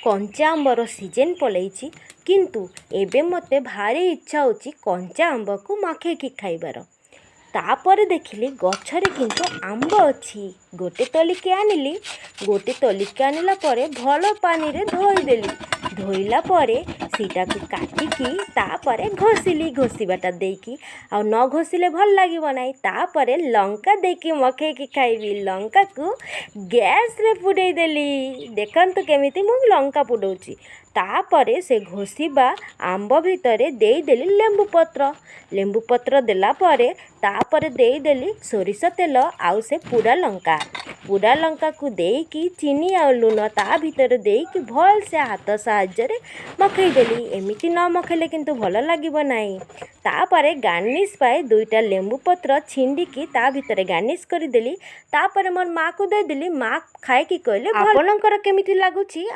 कंचा आंबर सीजन पलैछि किंतु एबे मते भारी इच्छा होची कंचा आंब को माखेकी खाइबार। तापर देखिली गछरे किंतु आंब अच्छी गोटे तलिके आनिली। गोटे तलिके आनिला परे भल पानी रे धोईदेली। धोइला परे सीटा को काटिकी तापरे घोषिली। घोषिबाटा देकी आ न घोषिले भल लागिब नाई। तापरे लंका देकी मखेकी खाइबी। लंका को गैस रे पुडई देली। देखंतु केमिति मु लंका पुडौची। तापरे से घोषिबा आंब भितरे देदेली लेंबू पत्र। लेंबू पत्र देला परे तापरे देदेली सोरिष तेल आउ से पूरा लंका। पूरा लंका को देकी चीनी आ लुण ता भितर देकी भल से हाथ साहाय्य रे मखई देली। एमिति न मखैले किंतु भल लागिब नाई। तापरे गार्निश पाए दुईटा लेंबू पत्र छिंडिकी ता भितर गार्निश करदेली। तापरे मोर माँ को देदेली। माँ खाए कि कहले आपनकर केमिति लागुची।